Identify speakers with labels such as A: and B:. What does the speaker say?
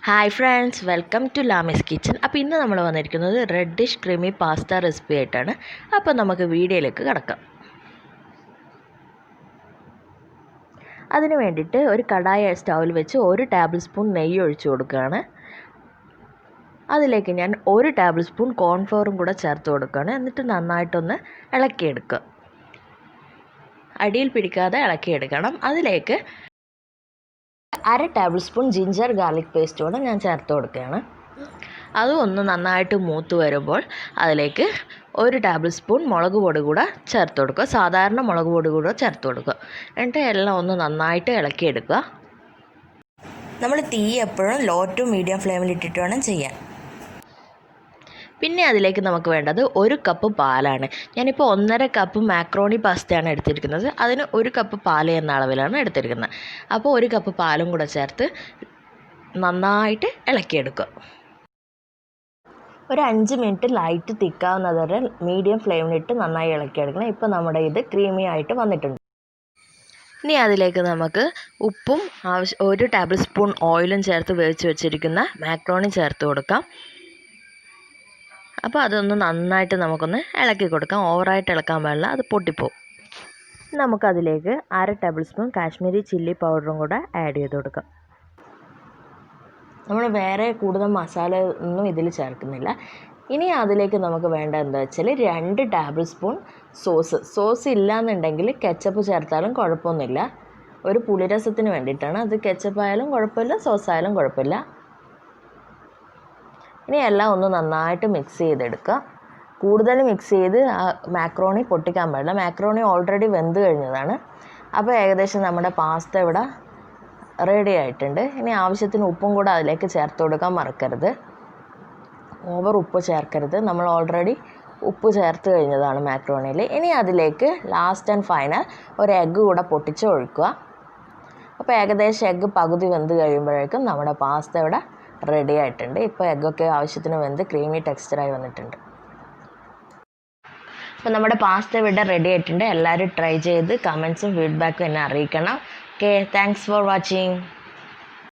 A: Hi friends, welcome to lijiskitchen. അപ്പോൾ ഇന്ന് നമ്മൾ വന്നിരിക്കുന്നത് റെഡിഷ് ക്രീമി പാസ്ത റെസിപ്പി ആയിട്ടാണ്. അപ്പോൾ നമുക്ക് വീഡിയോയിലേക്ക് കടക്കാം. അതിന് വേണ്ടിയിട്ട് ഒരു കടായി സ്റ്റൗവിൽ വെച്ച് 1 ടേബിൾ സ്പൂൺ നെയ്യ് ഒഴിച്ചു കൊടുക്കുകയാണ്. അതിലേക്ക് ഞാൻ 1 ടേബിൾ സ്പൂൺ കോൺഫ്ലോറും കൂടെ ചേർത്ത് കൊടുക്കുകയാണ്. എന്നിട്ട് നന്നായിട്ടൊന്ന് ഇളക്കിയെടുക്കുക. അടിയിൽ പിടിക്കാതെ ഇളക്കിയെടുക്കണം. അതിലേക്ക് 1/2 table spoon ginger garlic paste കൂടെ ഞാൻ ചേർത്ത് കൊടുക്കുകയാണ്. അതും ഒന്ന് നന്നായിട്ട് മൂത്ത് വരുമ്പോൾ അതിലേക്ക് 1 ടേബിൾ സ്പൂൺ മുളക് പൊടി കൂടെ ചേർത്ത് കൊടുക്കുക. സാധാരണ മുളക് പൊടി കൂടെ ചേർത്ത് കൊടുക്കുക. എന്നിട്ട് എല്ലാം ഒന്ന് നന്നായിട്ട് ഇളക്കിയെടുക്കുക. നമ്മൾ തീ എപ്പോഴും ലോ ടു മീഡിയം ഫ്ലെയിമിൽ ഇട്ടിട്ട് വേണം ചെയ്യാൻ. പിന്നെ അതിലേക്ക് നമുക്ക് വേണ്ടത് 1 കപ്പ് പാലാണ്. ഞാനിപ്പോൾ 1.5 കപ്പ് മാക്രോണി പാസ്തയാണ് എടുത്തിരിക്കുന്നത്. അതിന് 1 കപ്പ് പാൽ എന്ന അളവിലാണ് എടുത്തിരിക്കുന്നത്. അപ്പോൾ 1 കപ്പ് പാലും കൂടെ ചേർത്ത് നന്നായിട്ട് ഇളക്കിയെടുക്കുക. ഒരു 5 മിനിറ്റ് ലൈറ്റ് തിക്കാവുന്നത് വരെ മീഡിയം ഫ്ലെയിമിലിട്ട് നന്നായി ഇളക്കിയെടുക്കണം. ഇപ്പോൾ നമ്മുടെ ഇത് ക്രീമി ആയിട്ട് വന്നിട്ടുണ്ട്. ഇനി അതിലേക്ക് നമുക്ക് ഉപ്പും 1 ടേബിൾ സ്പൂൺ ഓയിലും ചേർത്ത് വേവിച്ച് വെച്ചിരിക്കുന്ന മാക്രോണി ചേർത്ത് കൊടുക്കാം. അപ്പോൾ അതൊന്ന് നന്നായിട്ട് നമുക്കൊന്ന് ഇളക്കി കൊടുക്കാം. ഓവറായിട്ട് ഇളക്കാൻ പാടില്ല, അത് പൊട്ടിപ്പോവും. നമുക്കതിലേക്ക് 1/2 ടേബിൾ സ്പൂൺ കാശ്മീരി ചില്ലി പൗഡറും കൂടെ ആഡ് ചെയ്ത് കൊടുക്കാം. നമ്മൾ വേറെ കൂടുതൽ മസാല ഒന്നും ഇതിൽ ചേർക്കുന്നില്ല. ഇനി അതിലേക്ക് നമുക്ക് വേണ്ട എന്താ വെച്ചാൽ 2 ടേബിൾ സ്പൂൺ സോസ് ഇല്ലയെന്നുണ്ടെങ്കിൽ കെച്ചപ്പ് ചേർത്താലും കുഴപ്പമൊന്നുമില്ല. ഒരു പുളിരസത്തിന് വേണ്ടിയിട്ടാണ്. അത് കെച്ചപ്പ് ആയാലും കുഴപ്പമില്ല, സോസ് ആയാലും കുഴപ്പമില്ല. ഇനി എല്ലാം ഒന്ന് നന്നായിട്ട് മിക്സ് ചെയ്തെടുക്കുക. കൂടുതൽ മിക്സ് ചെയ്ത് മാക്രോണി പൊട്ടിക്കാൻ പാടില്ല. മാക്രോണി ഓൾറെഡി വെന്ത് കഴിഞ്ഞതാണ്. അപ്പോൾ ഏകദേശം നമ്മുടെ പാസ്ത ഇവിടെ റെഡി ആയിട്ടുണ്ട്. ഇനി ആവശ്യത്തിന് ഉപ്പും കൂടെ അതിലേക്ക് ചേർത്ത് കൊടുക്കാൻ മറക്കരുത്. ഓവർ ഉപ്പ് ചേർക്കരുത്. നമ്മൾ ഓൾറെഡി ഉപ്പ് ചേർത്ത് കഴിഞ്ഞതാണ് മാക്രോണിയിൽ. ഇനി അതിലേക്ക് ലാസ്റ്റ് ആൻഡ് ഫൈനൽ ഒരു എഗ്ഗ് കൂടെ പൊട്ടിച്ച് ഒഴിക്കുക. അപ്പോൾ ഏകദേശം എഗ്ഗ് പകുതി വെന്ത് കഴിയുമ്പോഴേക്കും നമ്മുടെ പാസ്ത ഇവിടെ റെഡി ആയിട്ടുണ്ട്. ഇപ്പോൾ എഗ്ഗൊക്കെ ആവശ്യത്തിന് വെന്ത് ക്രീമി ടെക്സ്ചറായി വന്നിട്ടുണ്ട്. അപ്പോൾ നമ്മുടെ പാസ്ത ഇവിടെ റെഡി ആയിട്ടുണ്ട്. എല്ലാവരും ട്രൈ ചെയ്ത് കമൻസും ഫീഡ്ബാക്കും എന്നെ അറിയിക്കണം. Okay, thanks for watching.